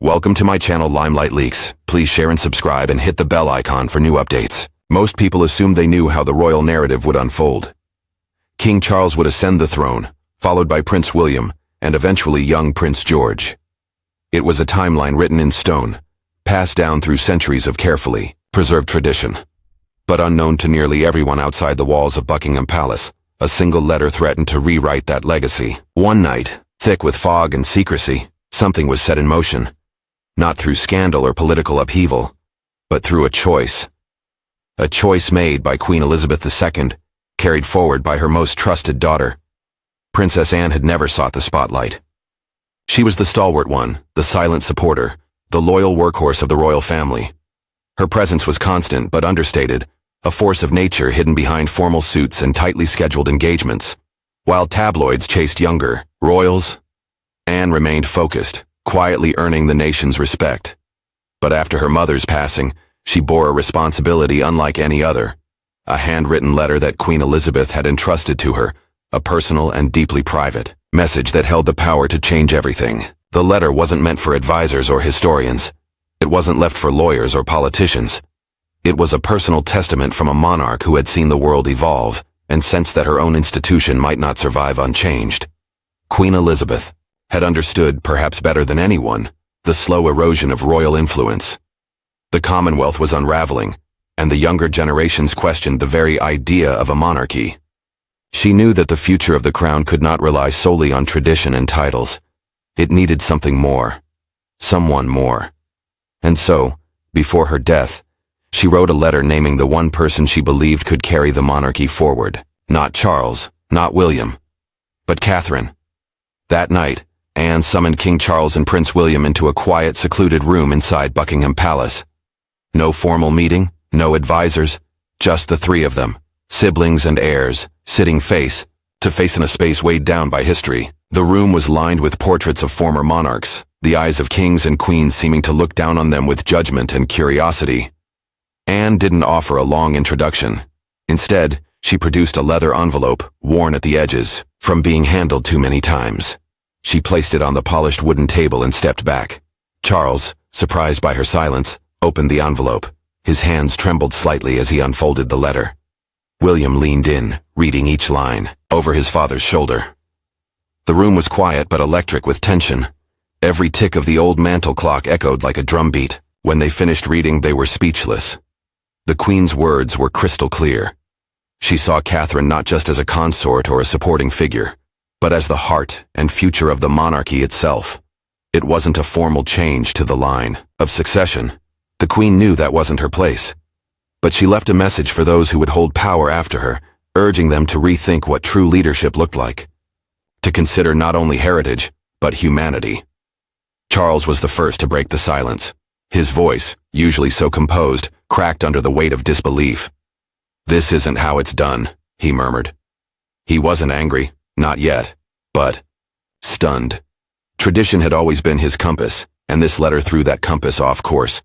Welcome to my channel Limelight Leaks. Please share and subscribe and hit the bell icon for new updates. Most people assumed they knew how the royal narrative would unfold. King Charles would ascend the throne, followed by Prince William, and eventually young Prince George. It was a timeline written in stone, passed down through centuries of carefully preserved tradition. But unknown to nearly everyone outside the walls of Buckingham Palace, a single letter threatened to rewrite that legacy. One night, thick with fog and secrecy, something was set in motion. Not through scandal or political upheaval, but through a choice. A choice made by Queen Elizabeth II, carried forward by her most trusted daughter. Princess Anne had never sought the spotlight. She was the stalwart one, the silent supporter, the loyal workhorse of the royal family. Her presence was constant but understated, a force of nature hidden behind formal suits and tightly scheduled engagements. While tabloids chased younger royals, Anne remained focused, quietly earning the nation's respect. But after her mother's passing, she bore a responsibility unlike any other. A handwritten letter that Queen Elizabeth had entrusted to her, a personal and deeply private message that held the power to change everything. The letter wasn't meant for advisors or historians. It wasn't left for lawyers or politicians. It was a personal testament from a monarch who had seen the world evolve and sensed that her own institution might not survive unchanged. Queen Elizabeth had understood, perhaps better than anyone, the slow erosion of royal influence. The Commonwealth was unraveling, and the younger generations questioned the very idea of a monarchy. She knew that the future of the crown could not rely solely on tradition and titles. It needed something more, someone more. And so, before her death, she wrote a letter naming the one person she believed could carry the monarchy forward. Not Charles, not William, but Catherine. That night, Anne summoned King Charles and Prince William into a quiet, secluded room inside Buckingham Palace. No formal meeting, no advisors, just the three of them, siblings and heirs, sitting face to face in a space weighed down by history. The room was lined with portraits of former monarchs, the eyes of kings and queens seeming to look down on them with judgment and curiosity. Anne didn't offer a long introduction. Instead, she produced a leather envelope, worn at the edges, from being handled too many times. She placed it on the polished wooden table and stepped back. Charles, surprised by her silence, opened the envelope. His hands trembled slightly as he unfolded the letter. William leaned in, reading each line, over his father's shoulder. The room was quiet but electric with tension. Every tick of the old mantel clock echoed like a drumbeat. When they finished reading, they were speechless. The Queen's words were crystal clear. She saw Catherine not just as a consort or a supporting figure, but as the heart and future of the monarchy itself. It wasn't a formal change to the line of succession. The Queen knew that wasn't her place. But she left a message for those who would hold power after her, urging them to rethink what true leadership looked like. To consider not only heritage, but humanity. Charles was the first to break the silence. His voice, usually so composed, cracked under the weight of disbelief. "This isn't how it's done," he murmured. He wasn't angry. Not yet, but stunned. Tradition had always been his compass, and this letter threw that compass off course.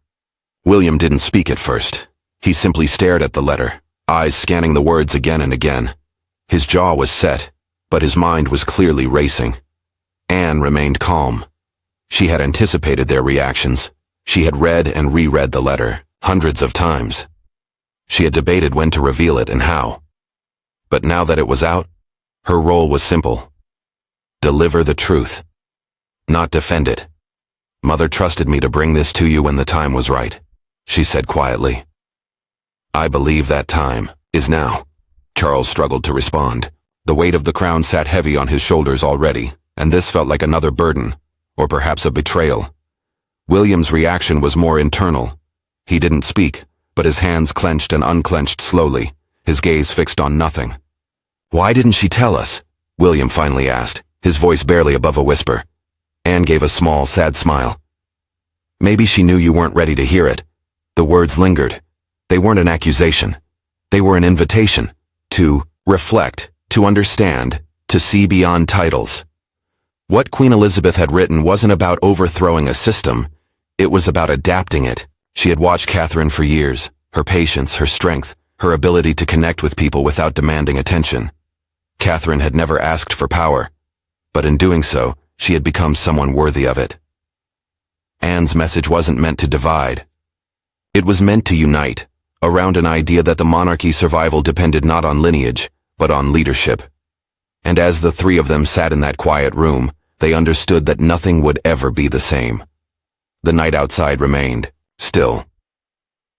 William didn't speak at first. He simply stared at the letter, eyes scanning the words again and again. His jaw was set, but his mind was clearly racing. Anne remained calm. She had anticipated their reactions. She had read and reread the letter hundreds of times. She had debated when to reveal it and how. But now that it was out, her role was simple. Deliver the truth, not defend it. "Mother trusted me to bring this to you when the time was right," she said quietly. "I believe that time is now." Charles struggled to respond. The weight of the crown sat heavy on his shoulders already, and this felt like another burden, or perhaps a betrayal. William's reaction was more internal. He didn't speak, but his hands clenched and unclenched slowly, his gaze fixed on nothing. "Why didn't she tell us?" William finally asked, his voice barely above a whisper. Anne gave a small, sad smile. "Maybe she knew you weren't ready to hear it." The words lingered. They weren't an accusation. They were an invitation to reflect, to understand, to see beyond titles. What Queen Elizabeth had written wasn't about overthrowing a system. It was about adapting it. She had watched Catherine for years, her patience, her strength, her ability to connect with people without demanding attention. Catherine had never asked for power, but in doing so, she had become someone worthy of it. Anne's message wasn't meant to divide. It was meant to unite, around an idea that the monarchy's survival depended not on lineage, but on leadership. And as the three of them sat in that quiet room, they understood that nothing would ever be the same. The night outside remained still.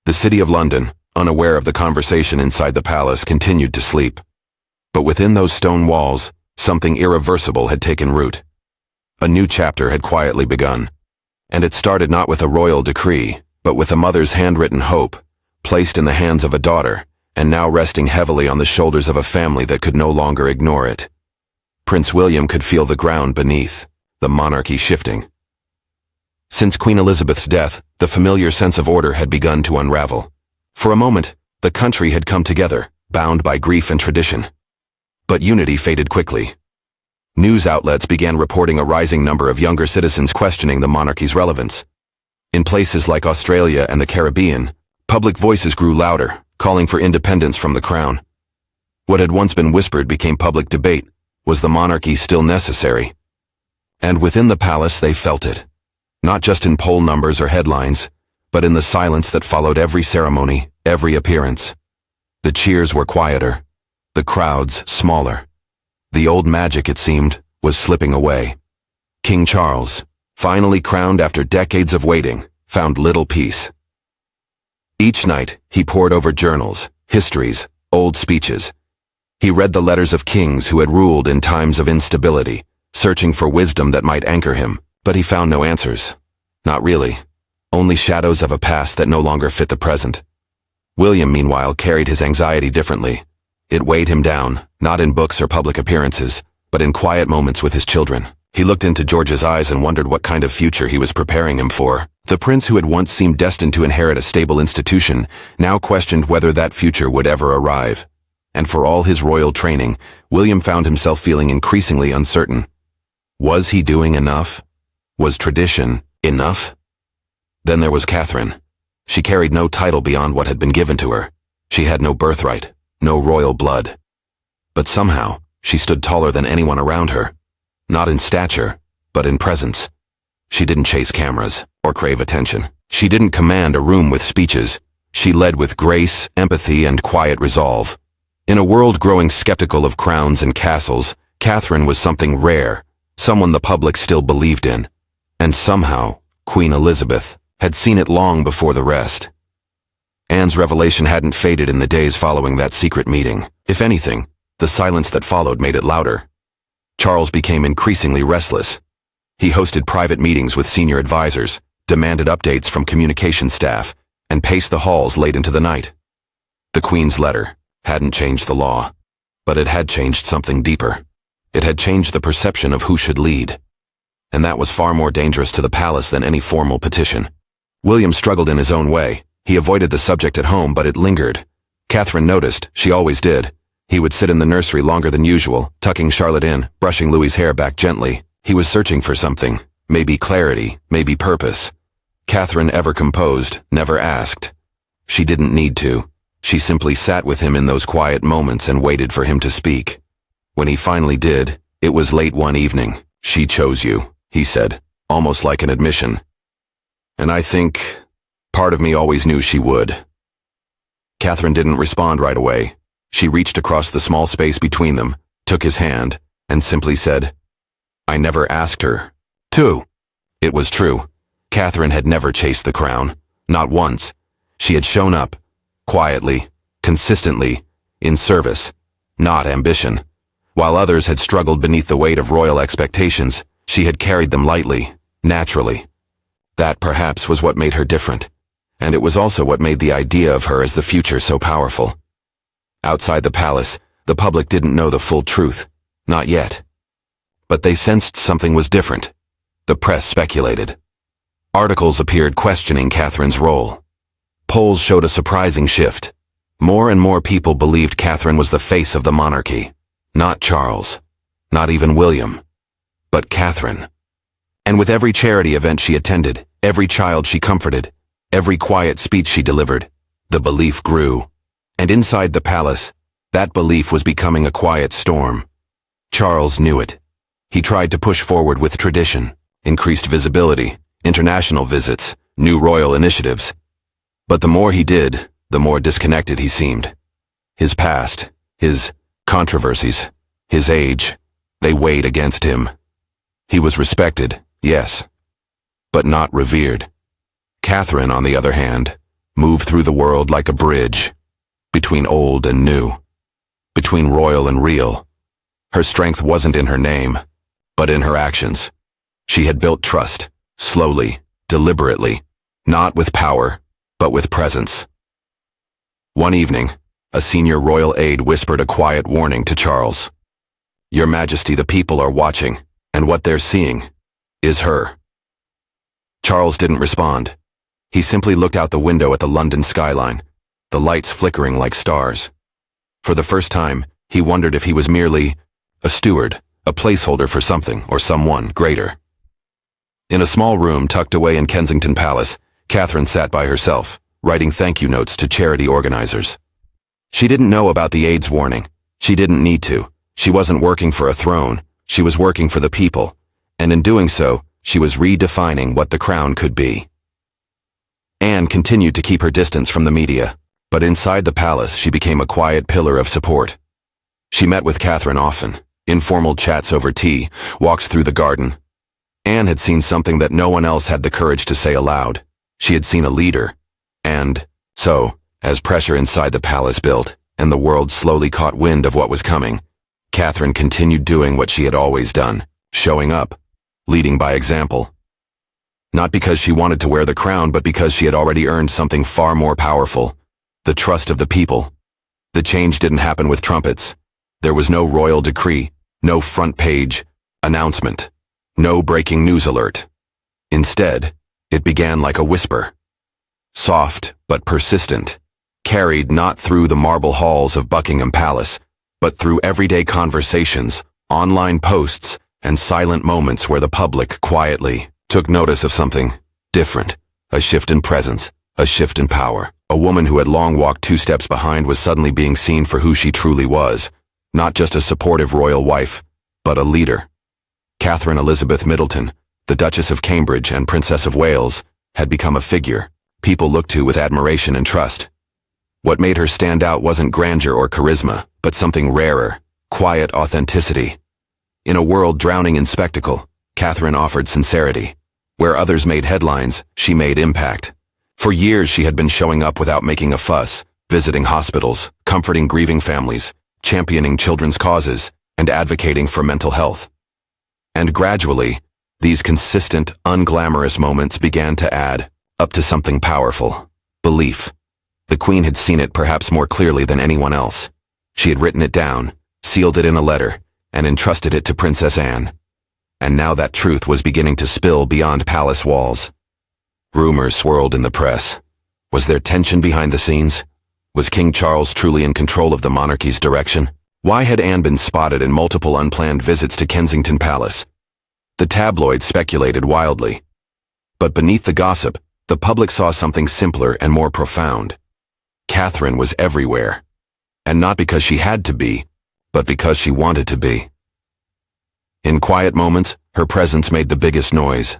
The city of London, unaware of the conversation inside the palace, continued to sleep. But within those stone walls, something irreversible had taken root. A new chapter had quietly begun. And it started not with a royal decree, but with a mother's handwritten hope, placed in the hands of a daughter, and now resting heavily on the shoulders of a family that could no longer ignore it. Prince William could feel the ground beneath, the monarchy shifting. Since Queen Elizabeth's death, the familiar sense of order had begun to unravel. For a moment, the country had come together, bound by grief and tradition. But unity faded quickly. News outlets began reporting a rising number of younger citizens questioning the monarchy's relevance. In places like Australia and the Caribbean, public voices grew louder, calling for independence from the crown. What had once been whispered became public debate. Was the monarchy still necessary? And within the palace they felt it. Not just in poll numbers or headlines, but in the silence that followed every ceremony, every appearance. The cheers were quieter, the crowds smaller. The old magic, it seemed, was slipping away. King Charles, finally crowned after decades of waiting, found little peace. Each night, he pored over journals, histories, old speeches. He read the letters of kings who had ruled in times of instability, searching for wisdom that might anchor him, but he found no answers. Not really. Only shadows of a past that no longer fit the present. William, meanwhile, carried his anxiety differently. It weighed him down, not in books or public appearances, but in quiet moments with his children. He looked into George's eyes and wondered what kind of future he was preparing him for. The prince who had once seemed destined to inherit a stable institution now questioned whether that future would ever arrive. And for all his royal training, William found himself feeling increasingly uncertain. Was he doing enough? Was tradition enough? Then there was Catherine. She carried no title beyond what had been given to her. She had no birthright, no royal blood. But somehow, she stood taller than anyone around her. Not in stature, but in presence. She didn't chase cameras or crave attention. She didn't command a room with speeches. She led with grace, empathy, and quiet resolve. In a world growing skeptical of crowns and castles, Catherine was something rare, someone the public still believed in. And somehow, Queen Elizabeth had seen it long before the rest. Anne's revelation hadn't faded in the days following that secret meeting. If anything, the silence that followed made it louder. Charles became increasingly restless. He hosted private meetings with senior advisors, demanded updates from communication staff, and paced the halls late into the night. The Queen's letter hadn't changed the law, but it had changed something deeper. It had changed the perception of who should lead. And that was far more dangerous to the palace than any formal petition. William struggled in his own way. He avoided the subject at home, but it lingered. Catherine noticed, she always did. He would sit in the nursery longer than usual, tucking Charlotte in, brushing Louis's hair back gently. He was searching for something, maybe clarity, maybe purpose. Catherine, ever composed, never asked. She didn't need to. She simply sat with him in those quiet moments and waited for him to speak. When he finally did, it was late one evening. "She chose you," he said, almost like an admission. "And I think part of me always knew she would." Catherine didn't respond right away. She reached across the small space between them, took his hand, and simply said, "I never asked her to." It was true. Catherine had never chased the crown. Not once. She had shown up, quietly, consistently, in service, not ambition. While others had struggled beneath the weight of royal expectations, she had carried them lightly, naturally. That perhaps was what made her different, and it was also what made the idea of her as the future so powerful. Outside the palace, the public didn't know the full truth, not yet. But they sensed something was different. The press speculated. Articles appeared questioning Catherine's role. Polls showed a surprising shift. More and more people believed Catherine was the face of the monarchy. Not Charles, not even William, but Catherine. And with every charity event she attended, every child she comforted, every quiet speech she delivered, the belief grew. And inside the palace, that belief was becoming a quiet storm. Charles knew it. He tried to push forward with tradition, increased visibility, international visits, new royal initiatives. But the more he did, the more disconnected he seemed. His past, his controversies, his age, they weighed against him. He was respected, yes, but not revered. Catherine, on the other hand, moved through the world like a bridge, between old and new, between royal and real. Her strength wasn't in her name, but in her actions. She had built trust, slowly, deliberately, not with power, but with presence. One evening, a senior royal aide whispered a quiet warning to Charles. "Your Majesty, the people are watching, and what they're seeing is her." Charles didn't respond. He simply looked out the window at the London skyline, the lights flickering like stars. For the first time, he wondered if he was merely a steward, a placeholder for something or someone greater. In a small room tucked away in Kensington Palace, Catherine sat by herself, writing thank you notes to charity organizers. She didn't know about the aide's warning. She didn't need to. She wasn't working for a throne. She was working for the people, and in doing so, she was redefining what the crown could be. Anne continued to keep her distance from the media, but inside the palace she became a quiet pillar of support. She met with Catherine often, informal chats over tea, walks through the garden. Anne had seen something that no one else had the courage to say aloud. She had seen a leader. And so, as pressure inside the palace built, and the world slowly caught wind of what was coming, Catherine continued doing what she had always done, showing up, leading by example. Not because she wanted to wear the crown, but because she had already earned something far more powerful, the trust of the people. The change didn't happen with trumpets. There was no royal decree, no front page announcement, no breaking news alert. Instead, it began like a whisper. Soft but persistent, carried not through the marble halls of Buckingham Palace, but through everyday conversations, online posts, and silent moments where the public quietly took notice of something different, a shift in presence, a shift in power. A woman who had long walked 2 steps behind was suddenly being seen for who she truly was, not just a supportive royal wife, but a leader. Catherine Elizabeth Middleton, the Duchess of Cambridge and Princess of Wales, had become a figure people looked to with admiration and trust. What made her stand out wasn't grandeur or charisma, but something rarer, quiet authenticity. In a world drowning in spectacle, Catherine offered sincerity. Where others made headlines, she made impact. For years she had been showing up without making a fuss, visiting hospitals, comforting grieving families, championing children's causes, and advocating for mental health. And gradually, these consistent, unglamorous moments began to add up to something powerful: belief. The Queen had seen it perhaps more clearly than anyone else. She had written it down, sealed it in a letter, and entrusted it to Princess Anne. And now that truth was beginning to spill beyond palace walls. Rumors swirled in the press. Was there tension behind the scenes? Was King Charles truly in control of the monarchy's direction? Why had Anne been spotted in multiple unplanned visits to Kensington Palace? The tabloids speculated wildly. But beneath the gossip, the public saw something simpler and more profound. Catherine was everywhere. And not because she had to be, but because she wanted to be. In quiet moments, her presence made the biggest noise.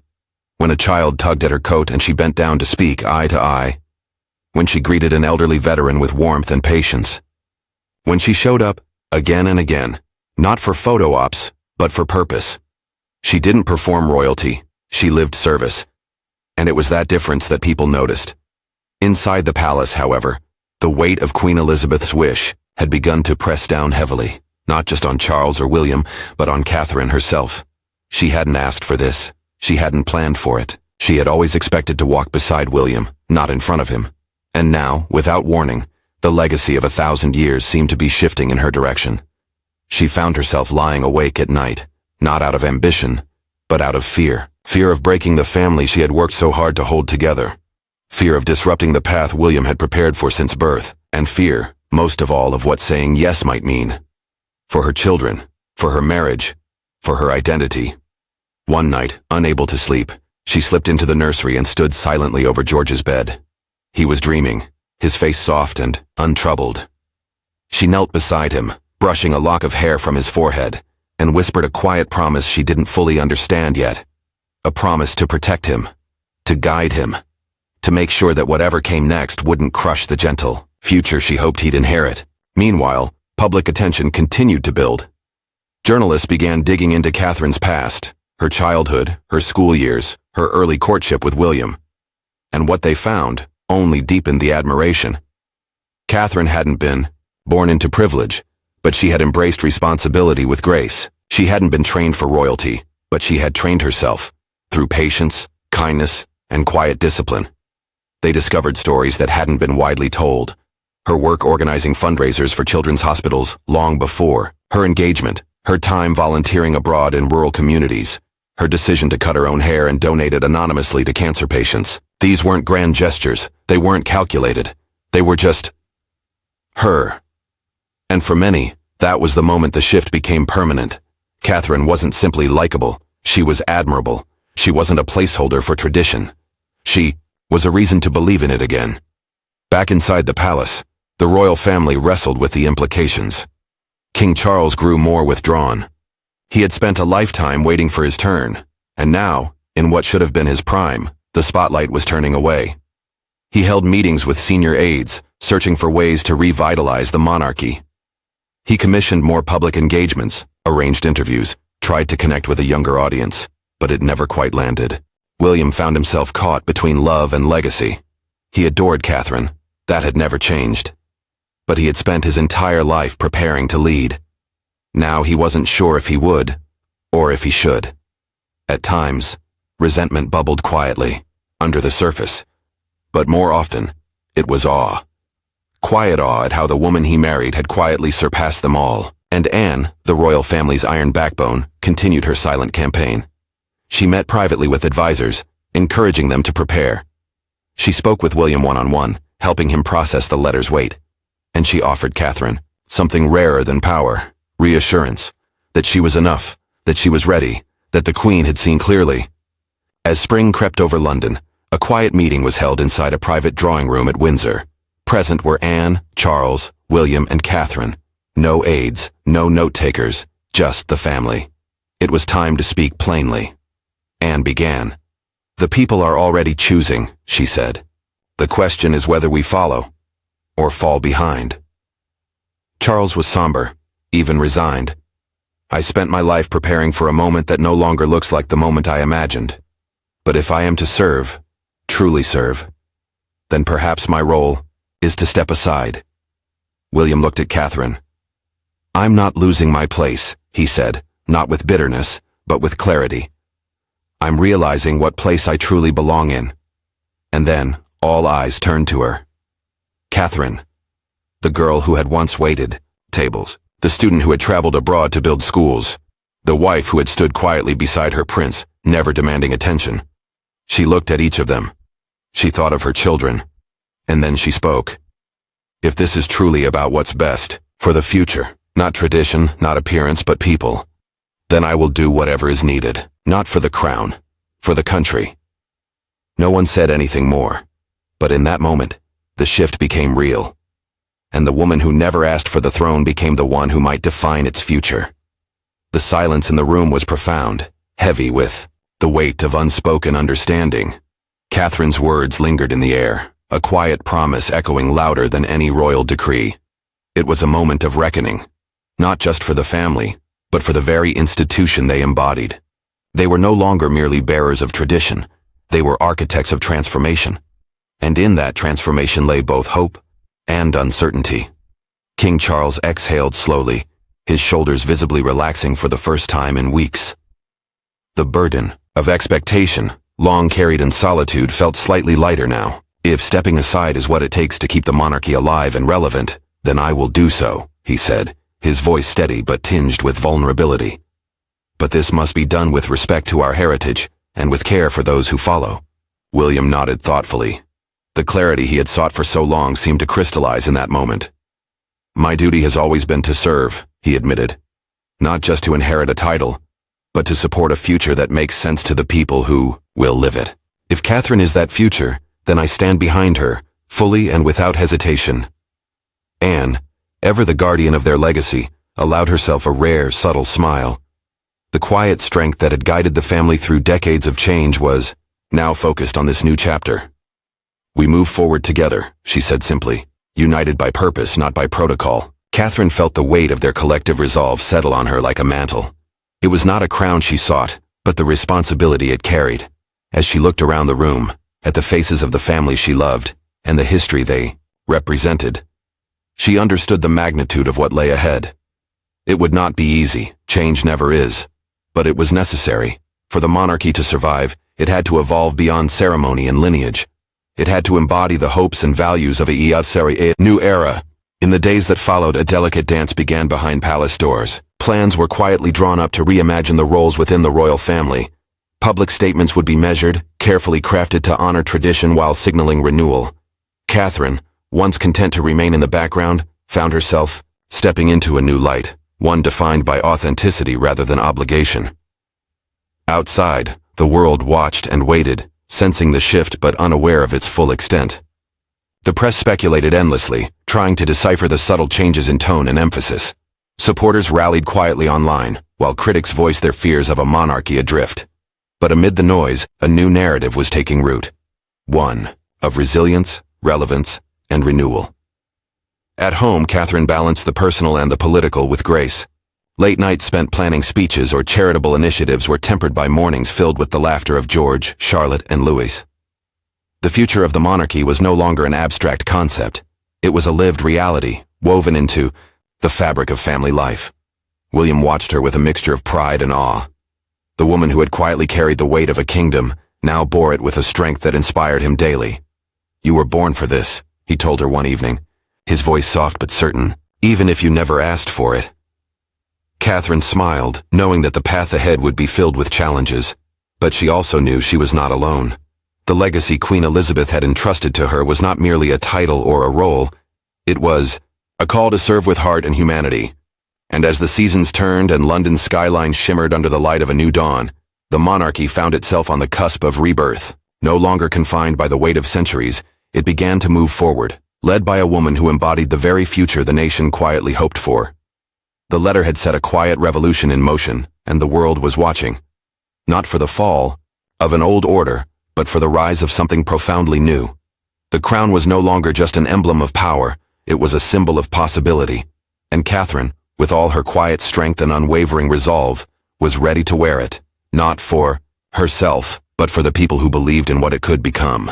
When a child tugged at her coat and she bent down to speak eye to eye. When she greeted an elderly veteran with warmth and patience. When she showed up, again and again, not for photo ops, but for purpose. She didn't perform royalty, she lived service. And it was that difference that people noticed. Inside the palace, however, the weight of Queen Elizabeth's wish had begun to press down heavily, not just on Charles or William, but on Catherine herself. She hadn't asked for this. She hadn't planned for it. She had always expected to walk beside William, not in front of him. And now, without warning, the legacy of 1,000 years seemed to be shifting in her direction. She found herself lying awake at night, not out of ambition, but out of fear. Fear of breaking the family she had worked so hard to hold together. Fear of disrupting the path William had prepared for since birth. And fear, most of all, of what saying yes might mean. For her children, for her marriage, for her identity. One night, unable to sleep, she slipped into the nursery and stood silently over George's bed. He was dreaming, his face soft and untroubled. She knelt beside him, brushing a lock of hair from his forehead, and whispered a quiet promise she didn't fully understand yet. A promise to protect him, to guide him, to make sure that whatever came next wouldn't crush the gentle future she hoped he'd inherit. Meanwhile, public attention continued to build. Journalists began digging into Catherine's past, her childhood, her school years, her early courtship with William. And what they found only deepened the admiration. Catherine hadn't been born into privilege, but she had embraced responsibility with grace. She hadn't been trained for royalty, but she had trained herself through patience, kindness, and quiet discipline. They discovered stories that hadn't been widely told. Her work organizing fundraisers for children's hospitals long before, her engagement, her time volunteering abroad in rural communities, her decision to cut her own hair and donate it anonymously to cancer patients. These weren't grand gestures. They weren't calculated. They were just her. And for many, that was the moment the shift became permanent. Catherine wasn't simply likable. She was admirable. She wasn't a placeholder for tradition. She was a reason to believe in it again. Back inside the palace, the royal family wrestled with the implications. King Charles grew more withdrawn. He had spent a lifetime waiting for his turn, and now, in what should have been his prime, the spotlight was turning away. He held meetings with senior aides, searching for ways to revitalize the monarchy. He commissioned more public engagements, arranged interviews, tried to connect with a younger audience, but it never quite landed. William found himself caught between love and legacy. He adored Catherine. That had never changed. But he had spent his entire life preparing to lead. Now he wasn't sure if he would, or if he should. At times, resentment bubbled quietly, under the surface. But more often, it was awe. Quiet awe at how the woman he married had quietly surpassed them all. And Anne, the royal family's iron backbone, continued her silent campaign. She met privately with advisors, encouraging them to prepare. She spoke with William one-on-one, helping him process the letter's weight. And she offered Catherine something rarer than power, reassurance, that she was enough, that she was ready, that the Queen had seen clearly. As spring crept over London, a quiet meeting was held inside a private drawing room at Windsor. Present were Anne, Charles, William, and Catherine. No aides, no note-takers, just the family. It was time to speak plainly. Anne began. "The people are already choosing," she said. "The question is whether we follow, or fall behind." Charles was somber, even resigned. "I spent my life preparing for a moment that no longer looks like the moment I imagined. But if I am to serve, truly serve, then perhaps my role is to step aside." William looked at Catherine. "I'm not losing my place," he said, not with bitterness, but with clarity. "I'm realizing what place I truly belong in." And then, all eyes turned to her. Catherine, the girl who had once waited tables, the student who had traveled abroad to build schools, the wife who had stood quietly beside her prince, never demanding attention. She looked at each of them. She thought of her children. And then she spoke. "If this is truly about what's best, for the future, not tradition, not appearance, but people, then I will do whatever is needed, not for the crown, for the country." No one said anything more, but in that moment, the shift became real, and the woman who never asked for the throne became the one who might define its future. The silence in the room was profound, heavy with the weight of unspoken understanding. Catherine's words lingered in the air, a quiet promise echoing louder than any royal decree. It was a moment of reckoning, not just for the family, but for the very institution they embodied. They were no longer merely bearers of tradition. They were architects of transformation. And in that transformation lay both hope and uncertainty. King Charles exhaled slowly, his shoulders visibly relaxing for the first time in weeks. The burden of expectation, long carried in solitude, felt slightly lighter now. "If stepping aside is what it takes to keep the monarchy alive and relevant, then I will do so," he said, his voice steady but tinged with vulnerability. "But this must be done with respect to our heritage and with care for those who follow." William nodded thoughtfully. The clarity he had sought for so long seemed to crystallize in that moment. "My duty has always been to serve," he admitted. "Not just to inherit a title, but to support a future that makes sense to the people who will live it. If Catherine is that future, then I stand behind her, fully and without hesitation." Anne, ever the guardian of their legacy, allowed herself a rare, subtle smile. The quiet strength that had guided the family through decades of change was now focused on this new chapter. "We move forward together," she said simply, united by purpose, not by protocol. Catherine felt the weight of their collective resolve settle on her like a mantle. It was not a crown she sought, but the responsibility it carried. As she looked around the room, at the faces of the family she loved, and the history they represented, she understood the magnitude of what lay ahead. It would not be easy, change never is, but it was necessary. For the monarchy to survive, it had to evolve beyond ceremony and lineage. It had to embody the hopes and values of a new era. In the days that followed, a delicate dance began behind palace doors. Plans were quietly drawn up to reimagine the roles within the royal family. Public statements would be measured, carefully crafted to honor tradition while signaling renewal. Catherine, once content to remain in the background, found herself stepping into a new light, one defined by authenticity rather than obligation. Outside, the world watched and waited, sensing the shift but unaware of its full extent. The press speculated endlessly, trying to decipher the subtle changes in tone and emphasis. Supporters rallied quietly online, while critics voiced their fears of a monarchy adrift. But amid the noise, a new narrative was taking root. One of resilience, relevance, and renewal. At home, Catherine balanced the personal and the political with grace. Late nights spent planning speeches or charitable initiatives were tempered by mornings filled with the laughter of George, Charlotte, and Louis. The future of the monarchy was no longer an abstract concept. It was a lived reality, woven into the fabric of family life. William watched her with a mixture of pride and awe. The woman who had quietly carried the weight of a kingdom now bore it with a strength that inspired him daily. "You were born for this," he told her one evening, his voice soft but certain, "even if you never asked for it." Catherine smiled, knowing that the path ahead would be filled with challenges, but she also knew she was not alone. The legacy Queen Elizabeth had entrusted to her was not merely a title or a role, it was a call to serve with heart and humanity. And as the seasons turned and London's skyline shimmered under the light of a new dawn, the monarchy found itself on the cusp of rebirth. No longer confined by the weight of centuries, it began to move forward, led by a woman who embodied the very future the nation quietly hoped for. The letter had set a quiet revolution in motion, and the world was watching. Not for the fall of an old order, but for the rise of something profoundly new. The crown was no longer just an emblem of power, it was a symbol of possibility. And Catherine, with all her quiet strength and unwavering resolve, was ready to wear it, not for herself, but for the people who believed in what it could become.